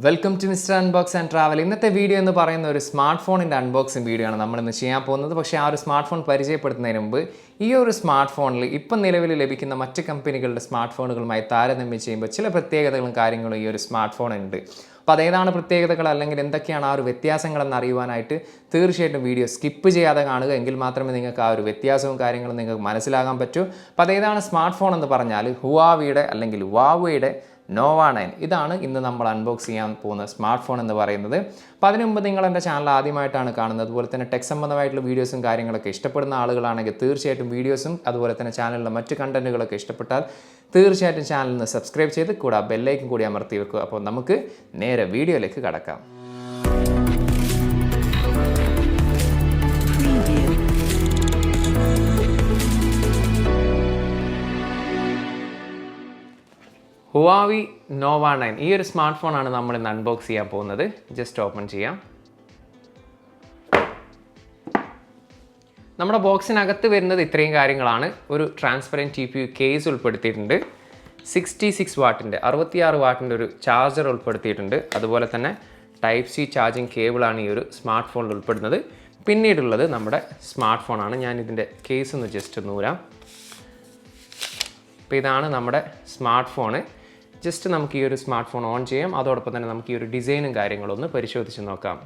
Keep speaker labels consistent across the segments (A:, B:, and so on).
A: Welcome to mister unbox and travel. ഇന്നത്തെ video എന്ന് പറയുന്ന ഒരു സ്മാർട്ട് ഫോണിൻ്റെ അൺബോക്സിംഗ് വീഡിയോ ആണ് നമ്മളിന്ന് ചെയ്യാൻ പോകുന്നത്. പക്ഷേ ആ ഒരു സ്മാർട്ട് ഫോൺ പരിചയപ്പെടുത്തുന്നതിന് മുമ്പ് ഈ ഒരു സ്മാർട്ട് ഫോണിൽ ഇപ്പം നിലവിൽ ലഭിക്കുന്ന മറ്റ് കമ്പനികളുടെ സ്മാർട്ട് ഫോണുകളുമായി താരതമ്യം ചെയ്യുമ്പോൾ ചില പ്രത്യേകതകളും കാര്യങ്ങളും ഈ ഒരു സ്മാർട്ട് ഫോണുണ്ട്. അപ്പോൾ അതേതാണ് പ്രത്യേകതകൾ അല്ലെങ്കിൽ എന്തൊക്കെയാണ് ആ ഒരു വ്യത്യാസങ്ങളെന്ന് അറിയുവാനായിട്ട് തീർച്ചയായിട്ടും വീഡിയോ സ്കിപ്പ് ചെയ്യാതെ കാണുക. എങ്കിൽ മാത്രമേ നിങ്ങൾക്ക് ആ ഒരു വ്യത്യാസവും കാര്യങ്ങളും നിങ്ങൾക്ക് മനസ്സിലാകാൻ പറ്റൂ. അപ്പോൾ അതേതാണ് സ്മാർട്ട് ഫോൺ എന്ന് പറഞ്ഞാൽ ഹുവാവിയുടെ അല്ലെങ്കിൽ വാവയുടെ നോവ 9 ഇതാണ് ഇന്ന് നമ്മൾ അൺബോക്സ് ചെയ്യാൻ പോകുന്ന സ്മാർട്ട് ഫോൺ എന്ന് പറയുന്നത്. അപ്പോൾ അതിനു മുമ്പ് നിങ്ങൾ എൻ്റെ ചാനൽ ആദ്യമായിട്ടാണ് കാണുന്നത്, അതുപോലെ തന്നെ ടെക് സംബന്ധമായിട്ടുള്ള വീഡിയോസും കാര്യങ്ങളൊക്കെ ഇഷ്ടപ്പെടുന്ന ആളുകളാണെങ്കിൽ തീർച്ചയായിട്ടും വീഡിയോസും അതുപോലെ തന്നെ ചാനലിലെ മറ്റ് കണ്ടൻറ്റുകളൊക്കെ ഇഷ്ടപ്പെട്ടാൽ തീർച്ചയായിട്ടും ചാനലിന് സബ്സ്ക്രൈബ് ചെയ്ത് കൂടെ ആ ബെല്ലൈക്കൻ കൂടി അമർത്തി വെക്കുക. അപ്പോൾ നമുക്ക് നേരെ വീഡിയോയിലേക്ക് കടക്കാം. ഹുവാവി നോവ 9 ഈ ഒരു സ്മാർട്ട് ഫോണാണ് നമ്മൾ ഇന്ന് അൺബോക്സ് ചെയ്യാൻ പോകുന്നത്. ജസ്റ്റ് ഓപ്പൺ ചെയ്യാം. നമ്മുടെ ബോക്സിനകത്ത് വരുന്നത് ഇത്രയും കാര്യങ്ങളാണ്. ഒരു ട്രാൻസ്പെറൻറ്റ് TPU കേസ് ഉൾപ്പെടുത്തിയിട്ടുണ്ട്. 66 വാട്ടിൻ്റെ 66 വാട്ടിൻ്റെ ഒരു ചാർജർ ഉൾപ്പെടുത്തിയിട്ടുണ്ട്. അതുപോലെ തന്നെ ടൈപ്പ് സി ചാർജിങ് കേബിളാണ് ഈ ഒരു സ്മാർട്ട് ഫോണിൽ ഉൾപ്പെടുന്നത്. പിന്നീടുള്ളത് നമ്മുടെ സ്മാർട്ട് ഫോണാണ്. ഞാൻ ഇതിൻ്റെ കേസ് ഒന്ന് ജസ്റ്റ് നൂരാം. അപ്പോൾ ഇതാണ് നമ്മുടെ സ്മാർട്ട് ഫോണ്. ജസ്റ്റ് നമുക്ക് ഈ ഒരു സ്മാർട്ട് ഫോൺ ഓൺ ചെയ്യാം. അതോടൊപ്പം തന്നെ നമുക്ക് ഈ ഒരു ഡിസൈനും കാര്യങ്ങളൊന്ന് പരിശോധിച്ച് നോക്കാം.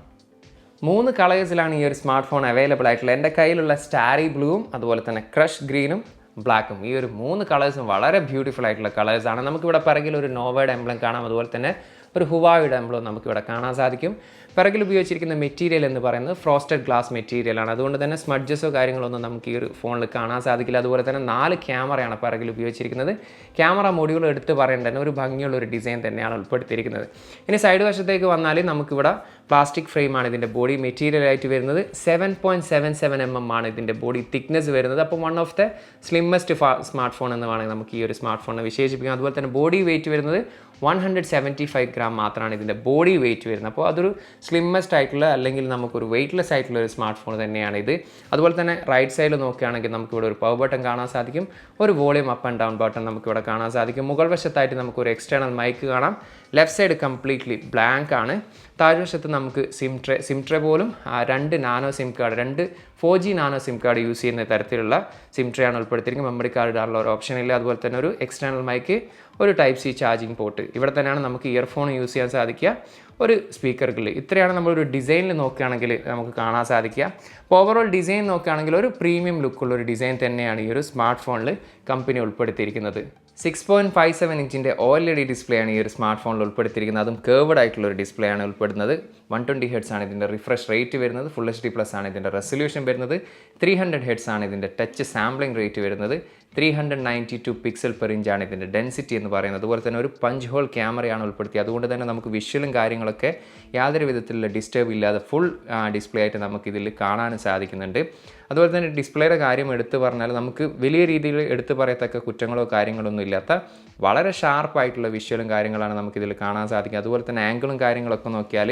A: 3 കളേഴ്സിലാണ് ഈ ഒരു സ്മാർട്ട് ഫോൺ അവൈലബിൾ ആയിട്ടുള്ളത്. എൻ്റെ കയ്യിലുള്ള സ്റ്റാറി ബ്ലൂവും അതുപോലെ തന്നെ ക്രഷ് ഗ്രീനും ബ്ലാക്കും, ഈ ഒരു 3 കളേഴ്സും വളരെ ബ്യൂട്ടിഫുൾ ആയിട്ടുള്ള കളേഴ്സാണ്. നമുക്കിവിടെ പിറകിൽ ഒരു നോവയുടെ എംബ്ലം കാണാം, അതുപോലെ തന്നെ ഒരു ഹുവാവിയുടെ എംബ്ലം നമുക്കിവിടെ കാണാൻ സാധിക്കും. പിറകിൽ ഉപയോഗിച്ചിരിക്കുന്ന മെറ്റീരിയൽ എന്ന് പറയുന്നത് ഫ്രോസ്റ്റഡ് ഗ്ലാസ് മെറ്റീരിയലാണ്. അതുകൊണ്ട് തന്നെ സ്മഡ്ജസോ കാര്യങ്ങളൊന്നും നമുക്ക് ഈ ഒരു ഫോണിൽ കാണാൻ സാധിക്കില്ല. അതുപോലെ തന്നെ 4 ക്യാമറയാണ് പിറകിൽ ഉപയോഗിച്ചിരിക്കുന്നത്. ക്യാമറ മൊഡ്യൂൾ എടുത്ത് പറയേണ്ട തന്നെ ഒരു ഭംഗിയുള്ള ഒരു ഡിസൈൻ തന്നെയാണ് ഉൾപ്പെടുത്തിയിരിക്കുന്നത്. ഇനി സൈഡ് വശത്തേക്ക് വന്നാൽ നമുക്കിവിടെ പ്ലാസ്റ്റിക് ഫ്രെയിമാണ് ഇതിൻ്റെ ബോഡി മെറ്റീരിയലായിട്ട് വരുന്നത്. 7.77 mm ആണ് ഇതിൻ്റെ ബോഡി തിക്നെസ് വരുന്നത്. അപ്പോൾ one of the slimmest smart phone എന്ന് വേണമെങ്കിൽ നമുക്ക് ഈ ഒരു സ്മാർട്ട് ഫോണിനെ വിശേഷിപ്പിക്കാം. അതുപോലെ തന്നെ ബോഡി വെയിറ്റ് വരുന്നത് 175 ഗ്രാം മാത്രമാണ് ഇതിൻ്റെ ബോഡി വെയിറ്റ് വരുന്നത്. അപ്പോൾ അതൊരു സ്ലിമ്മസ്റ്റ് ആയിട്ടുള്ള അല്ലെങ്കിൽ നമുക്കൊരു വെയ്റ്റ്ലെസ് ആയിട്ടുള്ള ഒരു സ്മാർട്ട് ഫോൺ തന്നെയാണ് ഇത്. അതുപോലെ തന്നെ റൈറ്റ് സൈഡിൽ നോക്കുകയാണെങ്കിൽ നമുക്കിവിടെ ഒരു പവർ ബട്ടൺ കാണാൻ സാധിക്കും, ഒരു volume up and down button നമുക്കിവിടെ കാണാൻ സാധിക്കും. മുകൾ വശത്തായിട്ട് നമുക്കൊരു എക്സ്റ്റേണൽ മൈക്ക് കാണാം. ലെഫ്റ്റ് സൈഡ് കംപ്ലീറ്റ്ലി ബ്ലാങ്ക് ആണ്. താഴ്വശത്ത് നമുക്ക് സിം ട്രേ പോലും 2 nano SIM card 2 4G nano SIM card use ചെയ്യുന്ന തരത്തിലുള്ള സിം ട്രേ ആണ് ഉൾപ്പെടുത്തിയിരിക്കുന്നത്. മെമ്മറി കാർഡ് ഇടാനുള്ള ഒരു ഓപ്ഷൻ ഇല്ല. അതുപോലെ തന്നെ ഒരു എക്സ്റ്റേണൽ മൈക്ക്, ഒരു ടൈപ്പ് സി ചാർജിങ് പോർട്ട്. ഇവിടെ തന്നെയാണ് നമുക്ക് ഇയർഫോൺ യൂസ് ചെയ്യാൻ സാധിക്കുക, ഒരു സ്പീക്കർ ഗ്രില്ല്. ഇത്രയാണ് നമ്മളൊരു ഡിസൈനിൽ നോക്കുകയാണെങ്കിൽ നമുക്ക് കാണാൻ സാധിക്കുക. അപ്പോൾ ഓവറോൾ ഡിസൈൻ നോക്കുകയാണെങ്കിൽ ഒരു പ്രീമിയം ലുക്കുള്ള ഒരു ഡിസൈൻ തന്നെയാണ് ഈ ഒരു സ്മാർട്ട് ഫോണിൽ കമ്പനി ഉൾപ്പെടുത്തിയിരിക്കുന്നത്. 6.57 ഇഞ്ചിൻ്റെ OLED ഡിസ്പ്ലേ ആണ് ഈ ഒരു സ്മാർട്ട് ഫോണിൽ ഉൾപ്പെടുത്തിയിരിക്കുന്നത്. അതും കേർവ്ഡ് ആയിട്ടുള്ള ഒരു ഡിസ്പ്ലേ ആണ് ഉൾപ്പെടുന്നത്. 120 Hz ആണ് ഇതിൻ്റെ റിഫ്രഷ് റേറ്റ് വരുന്നത്. ഫുൾ HD+ ആണ് ഇതിൻ്റെ റെസൊല്യൂഷൻ വരുന്നത്. 300 Hz ആണ് ഇതിൻ്റെ ടച്ച് സാമ്പിളിംഗ് റേറ്റ് വരുന്നത്. 392 പിക്സൽ പെർ ഇഞ്ച് ആണ് ഇതിൻ്റെ ഡെൻസിറ്റി എന്ന് പറയുന്നത്. അതുപോലെ തന്നെ ഒരു പഞ്ച് ഹോൾ ക്യാമറയാണ് ഉൾപ്പെടുത്തിയത്. അതുകൊണ്ട് തന്നെ നമുക്ക് വിഷ്വലും കാര്യങ്ങളൊക്കെ യാതൊരു വിധത്തിലുള്ള ഡിസ്റ്റർബ് ഇല്ലാതെ ഫുൾ ഡിസ്പ്ലേ ആയിട്ട് നമുക്കിതിൽ കാണാനും സാധിക്കുന്നുണ്ട്. അതുപോലെ തന്നെ ഡിസ്പ്ലേയുടെ കാര്യം എടുത്തു പറഞ്ഞാൽ നമുക്ക് വലിയ രീതിയിൽ എടുത്തു പറയത്തക്ക കുറ്റങ്ങളോ കാര്യങ്ങളൊന്നും ഇല്ലാത്ത വളരെ ഷാർപ്പായിട്ടുള്ള വിഷ്വലും കാര്യങ്ങളാണ് നമുക്കിതിൽ കാണാൻ സാധിക്കുക. അതുപോലെ തന്നെ ആംഗിളും കാര്യങ്ങളൊക്കെ നോക്കിയാൽ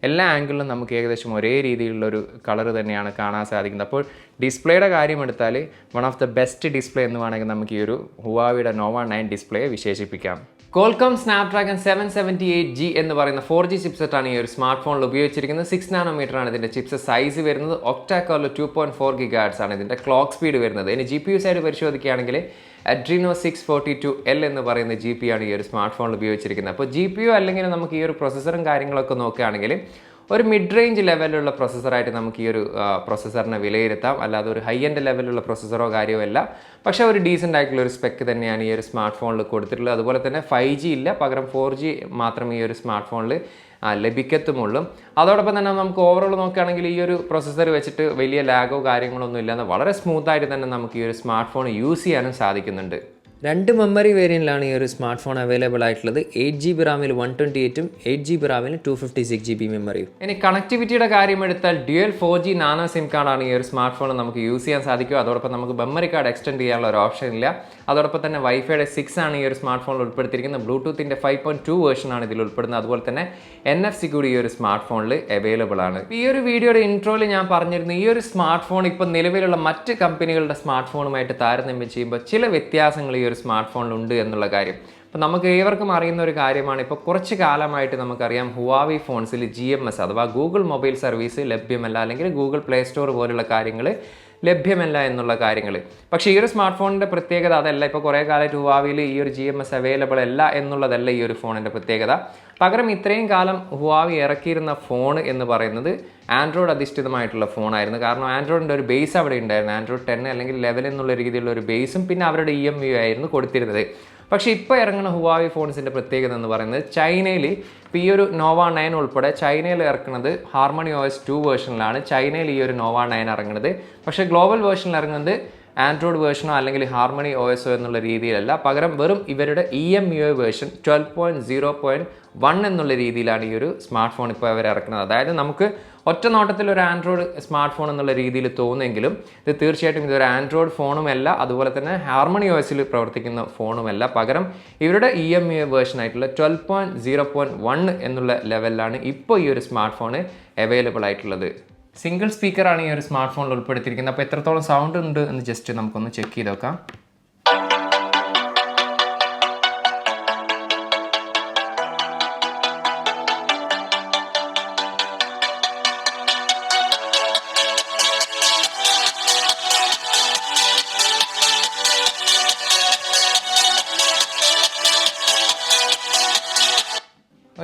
A: എല്ലാ ആംഗിളിലും നമുക്ക് ഏകദേശം ഒരേ രീതിയിലുള്ളൊരു കളർ തന്നെയാണ് കാണാൻ സാധിക്കുന്നത്. അപ്പോൾ ഡിസ്പ്ലേയുടെ കാര്യം എടുത്താൽ one of the best display എന്ന് വേണമെങ്കിൽ നമുക്ക് ഈ ഒരു ഹുവാവിയുടെ നോവ 9 ഡിസ്പ്ലേയെ വിശേഷിപ്പിക്കാം. കോൾകോം സ്നാപ്ഡ്രാഗൺ 778G എന്ന് പറയുന്ന 4G ചിപ്സെറ്റാണ് ഈ ഒരു സ്മാർട്ട് ഫോണിൽ ഉപയോഗിച്ചിരിക്കുന്നത്. 6 nm ആണ് ഇതിൻ്റെ ചിപ്സെറ്റ് സൈസ് വരുന്നത്. ഒക്ടാ കോറിൽ 2.4 GHz ആണ് ഇതിൻ്റെ ക്ലോക്ക് സ്പീഡ് വരുന്നത്. ഇനി GPU സൈഡ് പരിശോധിക്കുകയാണെങ്കിൽ Adreno 642L എന്ന് പറയുന്ന GPU ആണ് ഈ ഒരു സ്മാർട്ട് ഫോണിൽ ഉപയോഗിച്ചിരിക്കുന്നത്. അപ്പോൾ GPU അല്ലെങ്കിൽ നമുക്ക് ഈ ഒരു പ്രൊസസ്സറും കാര്യങ്ങളൊക്കെ നോക്കുകയാണെങ്കിൽ ഒരു മിഡ് റേഞ്ച് ലെവലിലുള്ള പ്രൊസസ്സറായിട്ട് നമുക്ക് ഈ ഒരു പ്രൊസസ്സറിനെ വിലയിരുത്താം. അല്ലാതെ ഒരു ഹൈ എൻഡ് ലെവലിലുള്ള പ്രൊസസ്സറോ കാര്യമോ അല്ല. പക്ഷേ ഒരു ഡീസൻ്റ് ആയിട്ടുള്ള ഒരു സ്പെക്ക് തന്നെയാണ് ഈ ഒരു സ്മാർട്ട് ഫോണിൽ കൊടുത്തിട്ടുള്ളത്. അതുപോലെ തന്നെ 5G ഇല്ല, പകരം 4G മാത്രമേ ഈ ഒരു സ്മാർട്ട് ഫോണിൽ ലഭിക്കത്തുമുള്ളൂ. അതോടൊപ്പം തന്നെ നമുക്ക് ഓവറോൾ നോക്കുകയാണെങ്കിൽ ഈ ഒരു പ്രൊസസ്സർ വെച്ചിട്ട് വലിയ ലാഗോ കാര്യങ്ങളൊന്നും ഇല്ലാതെ വളരെ സ്മൂത്തായിട്ട് തന്നെ നമുക്ക് ഈ ഒരു സ്മാർട്ട് ഫോൺ യൂസ് ചെയ്യാനും സാധിക്കുന്നുണ്ട്. 2 മെമ്മറി വേരിയൻറ്റിലാണ് ഈ ഒരു സ്മാർട്ട് ഫോൺ അവൈലബിൾ ആയിട്ടുള്ളത്. 8GB റാമിൽ 128ഉം 8GB റാമിൽ 256GB മെമ്മറിയും. ഇനി കണക്ടിവിറ്റിയുടെ കാര്യം എടുത്താൽ ഡ്യുവൽ 4G നാനോ സിം കാർഡാണ് ഈ ഒരു സ്മാർട്ട് ഫോൺ നമുക്ക് യൂസ് ചെയ്യാൻ സാധിക്കും. അതോടൊപ്പം നമുക്ക് മെമ്മറി കാർഡ് എക്സ്റ്റെൻഡ് ചെയ്യാനുള്ള ഒരു ഓപ്ഷൻ ഇല്ല. അതോടൊപ്പം തന്നെ വൈഫൈയുടെ 6 ആണ് ഈ ഒരു സ്മാർട്ട് ഫോണിൽ ഉൾപ്പെടുത്തിയിരിക്കുന്നത്. ബ്ലൂടൂത്തിൻ്റെ 5.2 വേർഷനാണ് ഇതിൽ ഉൾപ്പെടുന്നത്. അതുപോലെ തന്നെ NFC കൂടി ഈ ഒരു സ്മാർട്ട് ഫോണിൽ അവൈലബിൾ ആണ്. ഈ ഒരു വീഡിയോയുടെ ഇൻട്രോയിൽ ഞാൻ പറഞ്ഞിരുന്നു, ഈ ഒരു സ്മാർട്ട് ഫോൺ ഇപ്പോൾ നിലവിലുള്ള മറ്റ് കമ്പനികളുടെ സ്മാർട്ട് ഫോണുമായിട്ട് താരതമ്യം ചെയ്യുമ്പോൾ ചില വ്യത്യാസങ്ങൾ ഈ ഒരു സ്മാർട്ട് ഫോണിലുണ്ട് എന്നുള്ള കാര്യം. അപ്പോൾ നമുക്ക് ഏവർക്കും അറിയുന്ന ഒരു കാര്യമാണ്, ഇപ്പോൾ കുറച്ച് കാലമായിട്ട് നമുക്കറിയാം Huawei ഫോൺസിൽ GMS അഥവാ ഗൂഗിൾ മൊബൈൽ സർവീസ് ലഭ്യമല്ല, അല്ലെങ്കിൽ ഗൂഗിൾ പ്ലേ സ്റ്റോർ പോലുള്ള കാര്യങ്ങൾ ലഭ്യമല്ല എന്നുള്ള കാര്യങ്ങൾ. പക്ഷേ ഈ ഒരു സ്മാർട്ട് ഫോണിൻ്റെ പ്രത്യേകത അതല്ല. ഇപ്പോൾ കുറേ കാലമായിട്ട് Huaweiയിൽ ഈ ഒരു GMS അവൈലബിൾ അല്ല എന്നുള്ളതല്ല ഈ ഒരു ഫോണിൻ്റെ പ്രത്യേകത. പകരം ഇത്രയും കാലം Huawei ഇറക്കിയിരുന്ന ഫോൺ എന്ന് പറയുന്നത് ആൻഡ്രോയിഡ് അധിഷ്ഠിതമായിട്ടുള്ള ഫോണായിരുന്നു. കാരണം ആൻഡ്രോയിഡിൻ്റെ ഒരു ബേസ് അവിടെ ഉണ്ടായിരുന്നു. ആൻഡ്രോയിഡ് 10 അല്ലെങ്കിൽ 11 എന്നുള്ള രീതിയിലുള്ള ഒരു ബേസും പിന്നെ അവരുടെ EMU ആയിരുന്നു കൊടുത്തിരുന്നത്. പക്ഷേ ഇപ്പോൾ ഇറങ്ങുന്ന Huawei ഫോൺസിൻ്റെ പ്രത്യേകത എന്ന് പറയുന്നത് ചൈനയിൽ ഇപ്പോൾ ഈ ഒരു Nova 9 ഉൾപ്പെടെ ചൈനയിൽ ഇറക്കുന്നത് Harmony OS 2 വേർഷനിലാണ് ചൈനയിൽ ഈ ഒരു Nova 9 ഇറങ്ങുന്നത്. പക്ഷേ ഗ്ലോബൽ വേർഷനിൽ ഇറങ്ങുന്നത് ആൻഡ്രോയിഡ് വേർഷനോ അല്ലെങ്കിൽ ഹാർമണി OS എന്നുള്ള രീതിയിലല്ല, പകരം വെറും ഇവരുടെ EMUI വേർഷൻ 12.0.1 എന്നുള്ള രീതിയിലാണ് ഈ ഒരു സ്മാർട്ട് ഫോൺ ഇപ്പോൾ അവർ ഇറക്കുന്നത്. അതായത് നമുക്ക് ഒറ്റ നോട്ടത്തിൽ ഒരു ആൻഡ്രോയിഡ് സ്മാർട്ട് ഫോൺ എന്നുള്ള രീതിയിൽ തോന്നുമെങ്കിലും ഇത് തീർച്ചയായിട്ടും ഇതൊരു ആൻഡ്രോയിഡ് ഫോണുമല്ല, അതുപോലെ തന്നെ ഹാർമണി OSൽ പ്രവർത്തിക്കുന്ന ഫോണുമല്ല. പകരം ഇവരുടെ EMUI വേർഷൻ ആയിട്ടുള്ള 12.0.1 എന്നുള്ള ലെവലിലാണ് ഇപ്പോൾ ഈ ഒരു സ്മാർട്ട് ഫോൺ അവൈലബിൾ ആയിട്ടുള്ളത്. സിംഗിൾ സ്പീക്കറാണ് ഈ ഒരു സ്മാർട്ട് ഫോണിൽ ഉൾപ്പെടുത്തിയിരിക്കുന്നത്. അപ്പോൾ എത്രത്തോളം സൗണ്ട് ഉണ്ട് എന്ന് ജസ്റ്റ് നമുക്കൊന്ന് ചെക്ക് ചെയ്ത് നോക്കാം.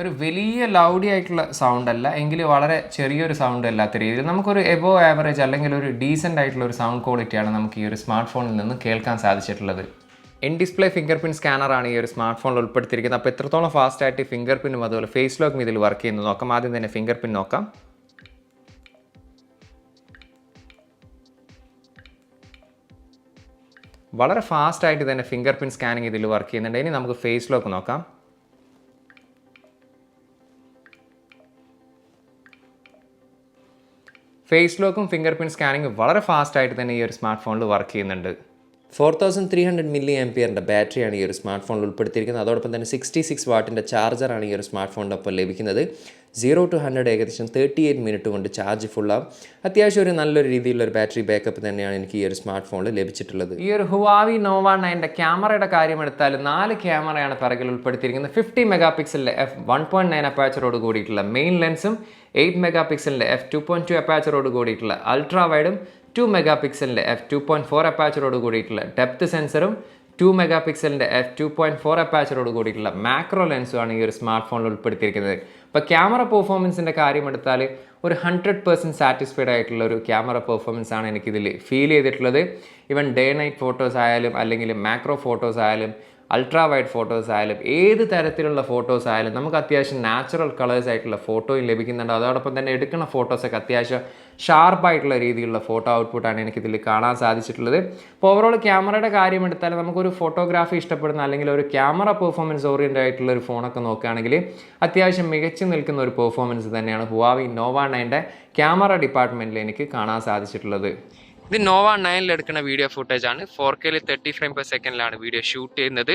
A: ഒരു വലിയ ലൗഡി ആയിട്ടുള്ള സൗണ്ട് അല്ല, എങ്കിൽ വളരെ ചെറിയൊരു സൗണ്ട് അല്ലാത്ത രീതിയിൽ നമുക്കൊരു എബോ ആവറേജ് അല്ലെങ്കിൽ ഒരു ഡീസൻ്റ് ആയിട്ടുള്ള ഒരു സൗണ്ട് ക്വാളിറ്റിയാണ് നമുക്ക് ഈ ഒരു സ്മാർട്ട് ഫോണിൽ നിന്ന് കേൾക്കാൻ സാധിച്ചിട്ടുള്ളത്. ഇൻ ഡിസ്പ്ലേ ഫിംഗർ പ്രിൻറ്റ് സ്കാനറാണ് ഈ ഒരു സ്മാർട്ട് ഫോണിൽ ഉൾപ്പെടുത്തിയിരിക്കുന്നത്. അപ്പോൾ എത്രത്തോളം ഫാസ്റ്റായിട്ട് ഫിംഗർ പ്രിൻറ്റും അതുപോലെ ഫേസ് ലോക്കും ഇതിൽ വർക്ക് ചെയ്യുന്നത് നോക്കാം. ആദ്യം തന്നെ ഫിംഗർ പ്രിൻറ്റ് നോക്കാം. വളരെ ഫാസ്റ്റായിട്ട് തന്നെ ഫിംഗർ പ്രിൻറ്റ് സ്കാനിങ് ഇതിൽ വർക്ക് ചെയ്യുന്നുണ്ട്. ഇനി നമുക്ക് ഫേസ് ലോക്ക് നോക്കാം. ഫേസ് ലോക്കും ഫിംഗർ പ്രിൻറ്റ് സ്കാനിങ്ങും വളരെ ഫാസ്റ്റായിട്ട് തന്നെ ഈ ഒരു സ്മാർട്ട് ഫോണിൽ വർക്ക് ചെയ്യുന്നുണ്ട്. 4300 mAh ബാറ്ററിയാണ് ഈ ഒരു സ്മാർട്ട് ഫോണിൽ ഉൾപ്പെടുത്തിയിരിക്കുന്നത്. അതോടൊപ്പം തന്നെ 66 വാട്ടിൻ്റെ ചാർജറാണ് ഈ ഒരു സ്മാർട്ട് ഫോണിൻ്റെ ഒപ്പം ലഭിക്കുന്നത്. 0 to 100 ഏകദേശം 38 മിനിറ്റ് കൊണ്ട് ചാർജ് ഫുള്ളാവും. അത്യാവശ്യം ഒരു നല്ലൊരു രീതിയിലുള്ള ഒരു ബാറ്ററി ബാക്കപ്പ് തന്നെയാണ് എനിക്ക് ഈ ഒരു സ്മാർട്ട് ഫോണിൽ ലഭിച്ചിട്ടുള്ളത്. ഈ ഒരു Huawei Nova 9 ക്യാമറയുടെ കാര്യം എടുത്താൽ 4 ക്യാമറയാണ് പിറകിൽ ഉൾപ്പെടുത്തിയിരിക്കുന്നത്. 50 മെഗാപിക്സലിൻ്റെ f1.9 അപ്പാച്ചറോട് കൂടിയിട്ടുള്ള മെയിൻ ലെൻസും 8 മെഗാപിക്സലിൻ്റെ f2.2 അപ്പാച്ചറോട് കൂടിയിട്ടുള്ള അൾട്രാ വൈഡും 2 മെഗാപിക്സലിൻ്റെ f2.4 അപ്പാച്ചറോട് കൂടിയിട്ടുള്ള ഡെപ്ത് സെൻസറും 2 മെഗാപിക്സലിൻ്റെ f2.4 അപ്പാച്ചറോട് കൂടിയിട്ടുള്ള മാക്രോ ലെൻസുമാണ് ഈ ഒരു സ്മാർട്ട് ഫോണിൽ ഉൾപ്പെടുത്തിയിരിക്കുന്നത്. ഇപ്പോൾ ക്യാമറ പെർഫോമൻസിൻ്റെ കാര്യം എടുത്താൽ ഒരു 100% സാറ്റിസ്ഫൈഡ് ആയിട്ടുള്ള ഒരു ക്യാമറ പെർഫോമൻസ് ആണ് എനിക്കിതിൽ ഫീൽ ചെയ്തിട്ടുള്ളത്. ഈവൻ ഡേ നൈറ്റ് ഫോട്ടോസ് ആയാലും അല്ലെങ്കിൽ മാക്രോ ഫോട്ടോസ് ആയാലും അൾട്രാ വൈഡ് ഫോട്ടോസ് ആയാലും ഏത് തരത്തിലുള്ള ഫോട്ടോസ് ആയാലും നമുക്ക് അത്യാവശ്യം നാച്ചുറൽ കളേഴ്സ് ആയിട്ടുള്ള ഫോട്ടോയും ലഭിക്കുന്നുണ്ട്. അതോടൊപ്പം തന്നെ എടുക്കുന്ന ഫോട്ടോസൊക്കെ അത്യാവശ്യം ഷാർപ്പായിട്ടുള്ള രീതിയിലുള്ള ഫോട്ടോ ഔട്ട്പുട്ടാണ് എനിക്കിതിൽ കാണാൻ സാധിച്ചിട്ടുള്ളത്. അപ്പോൾ ഓവറോൾ ക്യാമറയുടെ കാര്യം എടുത്താൽ നമുക്കൊരു ഫോട്ടോഗ്രാഫി ഇഷ്ടപ്പെടുന്ന അല്ലെങ്കിൽ ഒരു ക്യാമറ പെർഫോമൻസ് ഓറിയൻറ്റഡ് ആയിട്ടുള്ള ഒരു ഫോണൊക്കെ നോക്കുകയാണെങ്കിൽ അത്യാവശ്യം മികച്ചു നിൽക്കുന്ന ഒരു പെർഫോമൻസ് തന്നെയാണ് Huawei Nova 9 ക്യാമറ ഡിപ്പാർട്ട്മെൻറ്റിൽ എനിക്ക് കാണാൻ സാധിച്ചിട്ടുള്ളത്. ഇത് Nova 9 എടുക്കുന്ന വീഡിയോ ഫുട്ടേജ് ആണ്. 4Kയിൽ 30 ഫ്രെയിം പെർ സെക്കൻഡിലാണ് വീഡിയോ ഷൂട്ട് ചെയ്യുന്നത്.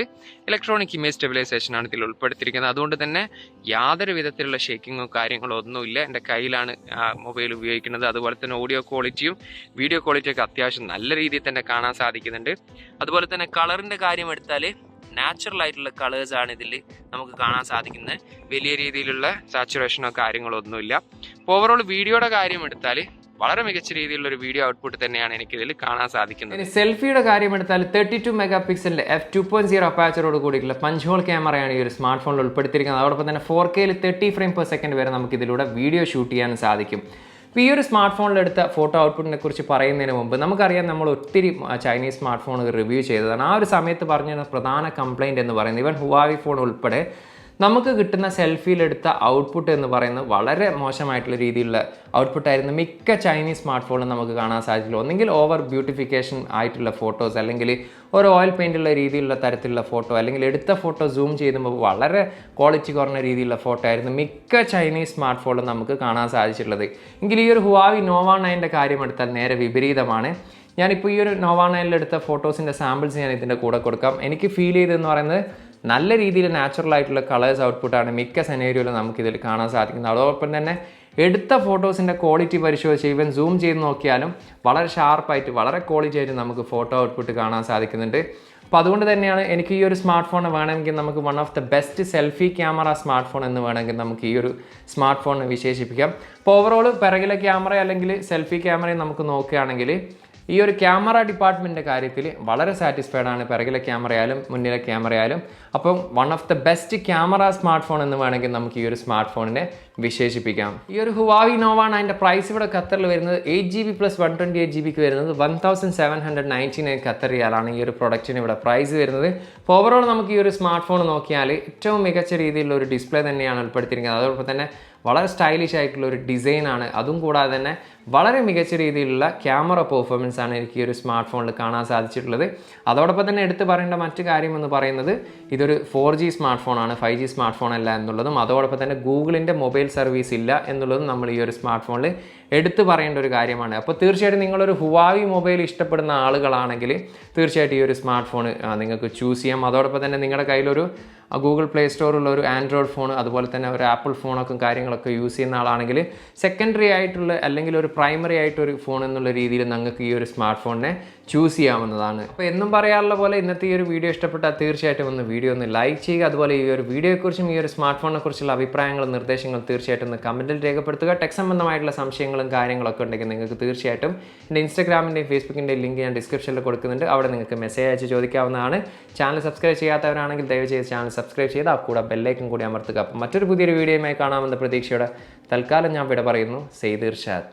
A: ഇലക്ട്രോണിക് ഇമേജ് സ്റ്റെബിലൈസേഷനാണ് ഇതിൽ ഉൾപ്പെടുത്തിയിരിക്കുന്നത്. അതുകൊണ്ട് തന്നെ യാതൊരു വിധത്തിലുള്ള ഷേക്കിങ്ങോ കാര്യങ്ങളോ ഒന്നുമില്ല. എൻ്റെ കയ്യിലാണ് മൊബൈൽ ഉപയോഗിക്കുന്നത്. അതുപോലെ തന്നെ ഓഡിയോ ക്വാളിറ്റിയും വീഡിയോ ക്വാളിറ്റിയൊക്കെ അത്യാവശ്യം നല്ല രീതിയിൽ തന്നെ കാണാൻ സാധിക്കുന്നുണ്ട്. അതുപോലെ തന്നെ കളറിൻ്റെ കാര്യം എടുത്താൽ നാച്ചുറൽ ആയിട്ടുള്ള കളേഴ്സാണ് ഇതിൽ നമുക്ക് കാണാൻ സാധിക്കുന്നത്. വലിയ രീതിയിലുള്ള സാച്ചുറേഷനോ കാര്യങ്ങളോ ഒന്നുമില്ല. ഓവറോൾ വീഡിയോയുടെ കാര്യം എടുത്താൽ വളരെ മികച്ച രീതിയിലുള്ള ഒരു വീഡിയോ ഔട്ട്പുട്ട് തന്നെയാണ് എനിക്കിതിൽ കാണാൻ സാധിക്കുന്നത്. സെൽഫിയുടെ കാര്യം എടുത്താൽ 32 മെഗാപിക്സലിൻ്റെ f2.0 അപ്പാച്ചറോട് കൂടിയിട്ടുള്ള പഞ്ച് ഹോൾ ക്യാമറയാണ് ഈ ഒരു സ്മാർട്ട് ഫോണിൽ ഉൾപ്പെടുത്തിയിരിക്കുന്നത്. അതോടൊപ്പം തന്നെ 4Kയിൽ 30 ഫ്രെയിം പെർ സെക്കൻഡ് വരെ നമുക്ക് ഇതിലൂടെ വീഡിയോ ഷൂട്ട് ചെയ്യാൻ സാധിക്കും. ഇപ്പോൾ ഈ ഒരു സ്മാർട്ട് ഫോണിലെടുത്ത ഫോട്ടോ ഔട്ട്പുട്ടിനെ കുറിച്ച് പറയുന്നതിന് മുമ്പ് നമുക്കറിയാം, നമ്മൾ ഒത്തിരി ചൈനീസ് സ്മാർട്ട് ഫോണുകൾ റിവ്യൂ ചെയ്തതാണ്. ആ ഒരു സമയത്ത് പറഞ്ഞ പ്രധാന കംപ്ലയിൻറ്റ് എന്ന് പറയുന്നത് ഈവൻ Huawei ഫോൺ ഉൾപ്പെടെ നമുക്ക് കിട്ടുന്ന സെൽഫിയിലെടുത്ത ഔട്ട്പുട്ട് എന്ന് പറയുന്നത് വളരെ മോശമായിട്ടുള്ള രീതിയിലുള്ള ഔട്ട്പുട്ടായിരുന്നു മിക്ക ചൈനീസ് സ്മാർട്ട് ഫോണിലും നമുക്ക് കാണാൻ സാധിച്ചില്ല. ഒന്നെങ്കിൽ ഓവർ ബ്യൂട്ടിഫിക്കേഷൻ ആയിട്ടുള്ള ഫോട്ടോസ്, അല്ലെങ്കിൽ ഒരു ഓയിൽ പെയിൻറ്റുള്ള രീതിയിലുള്ള തരത്തിലുള്ള ഫോട്ടോ, അല്ലെങ്കിൽ എടുത്ത ഫോട്ടോ സൂം ചെയ്യുമ്പോൾ വളരെ ക്വാളിറ്റി കുറഞ്ഞ രീതിയിലുള്ള ഫോട്ടോ ആയിരുന്നു മിക്ക ചൈനീസ് സ്മാർട്ട് ഫോണിലും നമുക്ക് കാണാൻ സാധിച്ചിട്ടുള്ളത്. എങ്കിൽ ഈ ഒരു Huawei Nova 9 കാര്യം എടുത്താൽ നേരെ വിപരീതമാണ്. ഞാനിപ്പോൾ ഈ ഒരു Nova 9 എടുത്ത ഫോട്ടോസിൻ്റെ സാമ്പിൾസ് ഞാൻ ഇതിൻ്റെ കൂടെ കൊടുക്കാം. എനിക്ക് ഫീൽ ചെയ്തതെന്ന് പറയുന്നത് നല്ല രീതിയിൽ നാച്ചുറൽ ആയിട്ടുള്ള കളേഴ്സ് ഔട്ട്പുട്ടാണ് മിക്ക സെനേരിയോയിലും നമുക്കിതിൽ കാണാൻ സാധിക്കുന്നത്. അതോടൊപ്പം തന്നെ എടുത്ത ഫോട്ടോസിൻ്റെ ക്വാളിറ്റി പരിശോധിച്ച് ഈവൻ സൂം ചെയ്ത് നോക്കിയാലും വളരെ ഷാർപ്പായിട്ട് വളരെ ക്വാളിറ്റി ആയിട്ട് നമുക്ക് ഫോട്ടോ ഔട്ട്പുട്ട് കാണാൻ സാധിക്കുന്നുണ്ട്. അപ്പോൾ അതുകൊണ്ട് തന്നെയാണ് എനിക്ക് ഈ ഒരു സ്മാർട്ട് ഫോൺ വേണമെങ്കിൽ നമുക്ക് one of the best selfie camera smart phone എന്ന് വേണമെങ്കിൽ നമുക്ക് ഈ ഒരു സ്മാർട്ട് ഫോൺ വിശേഷിപ്പിക്കാം. അപ്പോൾ ഓവറോൾ പിറകിലെ ക്യാമറ അല്ലെങ്കിൽ സെൽഫി ക്യാമറയും നമുക്ക് നോക്കുകയാണെങ്കിൽ ഈ ഒരു ക്യാമറ ഡിപ്പാർട്ട്മെൻറ്റിൻ്റെ കാര്യത്തിൽ വളരെ സാറ്റിസ്ഫൈഡ് ആണ്, പിറകിലെ ക്യാമറയായാലും മുന്നിലെ ക്യാമറയായാലും. അപ്പം one of the best camera smart phone എന്ന് വേണമെങ്കിൽ നമുക്ക് ഈ ഒരു സ്മാർട്ട് ഫോണിനെ വിശേഷിപ്പിക്കാം. ഈ ഒരു Huawei Nova 9 അതിൻ്റെ പ്രൈസ് ഇവിടെ ഖത്തറിൽ വരുന്നത് 8GB + 128GB വരുന്നത് 1799 ഖത്തർ റിയാലാണ് ഈ ഒരു പ്രൊഡക്റ്റിന് ഇവിടെ പ്രൈസ് വരുന്നത്. അപ്പോൾ ഓവറോൾ നമുക്ക് ഈ ഒരു സ്മാർട്ട് ഫോൺ നോക്കിയാൽ ഏറ്റവും മികച്ച രീതിയിലുള്ള ഒരു ഡിസ്പ്ലേ തന്നെയാണ് ഉൾപ്പെടുത്തിയിരിക്കുന്നത്. അതോടൊപ്പം തന്നെ വളരെ സ്റ്റൈലിഷ് ആയിട്ടുള്ള ഒരു ഡിസൈനാണ്. അതും കൂടാതെ തന്നെ വളരെ മികച്ച രീതിയിലുള്ള ക്യാമറ പെർഫോമൻസ് ആണ് എനിക്ക് ഈ ഒരു സ്മാർട്ട് ഫോണിൽ കാണാൻ സാധിച്ചിട്ടുള്ളത്. അതോടൊപ്പം തന്നെ എടുത്തു പറയേണ്ട മറ്റു കാര്യം എന്ന് പറയുന്നത് ഇതൊരു 4G സ്മാർട്ട് ഫോണാണ്, 5G സ്മാർട്ട് ഫോൺ അല്ല എന്നുള്ളതും, അതോടൊപ്പം തന്നെ ഗൂഗിളിൻ്റെ മൊബൈൽ സർവീസ് ഇല്ല എന്നുള്ളതും നമ്മൾ ഈ ഒരു സ്മാർട്ട് ഫോണിൽ എടുത്തു പറയേണ്ട ഒരു കാര്യമാണ്. അപ്പോൾ തീർച്ചയായിട്ടും നിങ്ങളൊരു Huawei മൊബൈൽ ഇഷ്ടപ്പെടുന്ന ആളുകളാണെങ്കിൽ തീർച്ചയായിട്ടും ഈ ഒരു സ്മാർട്ട് ഫോൺ നിങ്ങൾക്ക് ചൂസ് ചെയ്യാം. അതോടൊപ്പം തന്നെ നിങ്ങളുടെ കയ്യിലൊരു ഗൂഗിൾ പ്ലേ സ്റ്റോറുള്ള ഒരു ആൻഡ്രോയിഡ് ഫോൺ അതുപോലെ തന്നെ ഒരു ആപ്പിൾ ഫോണൊക്കെ കാര്യങ്ങളൊക്കെ യൂസ് ചെയ്യുന്ന ആളാണെങ്കിൽ സെക്കൻഡറി ആയിട്ടുള്ള അല്ലെങ്കിൽ ഒരു പ്രൈമറി ആയിട്ടൊരു ഫോൺ എന്നുള്ള രീതിയിൽ നിങ്ങൾക്ക് ഈ ഒരു സ്മാർട്ട് ഫോണിനെ ചൂസ് ചെയ്യാവുന്നതാണ്. അപ്പോൾ എന്നും പറയാറുള്ള പോലെ ഇന്നത്തെ ഈ ഒരു വീഡിയോ ഇഷ്ടപ്പെട്ടാൽ തീർച്ചയായിട്ടും ഒന്ന് ലൈക്ക് ചെയ്യുക. അതുപോലെ ഈ ഒരു വീഡിയോയെക്കുറിച്ചും ഈ ഒരു സ്മാർട്ട് ഫോണിനെ കുറിച്ചുള്ള അഭിപ്രായങ്ങളും നിർദ്ദേശങ്ങളും തീർച്ചയായിട്ടും ഒന്ന് കമൻറ്റിൽ രേഖപ്പെടുത്തുക. ടെക് സംബന്ധമായിട്ടുള്ള സംശയങ്ങളും കാര്യങ്ങളൊക്കെ ഉണ്ടെങ്കിൽ നിങ്ങൾക്ക് തീർച്ചയായിട്ടും എൻ്റെ ഇൻസ്റ്റാഗ്രാമിൻ്റെയും ഫേസ്ബുക്കിൻ്റെയും ലിങ്ക് ഞാൻ ഡിസ്ക്രിപ്ഷനിൽ കൊടുക്കുന്നുണ്ട്. അവിടെ നിങ്ങൾക്ക് മെസ്സേജ് അയച്ച് ചോദിക്കാവുന്നതാണ്. ചാനൽ സബ്സ്ക്രൈബ് ചെയ്യാത്തവരാണെങ്കിൽ ദയവ് ചെയ്ത് ചാനൽ സബ്സ്ക്രൈബ് ചെയ്ത് ആ കൂടെ ബെല്ലൈക്കൺ കൂടി അമർത്തുക. അപ്പോൾ മറ്റൊരു പുതിയൊരു വീഡിയോയുമായി കാണാമെന്ന പ്രതീക്ഷയോടെ തൽക്കാലം ഞാൻ ഇവിടെ പറയുന്നു. സെയ്ദ് ഇർഷാദ്.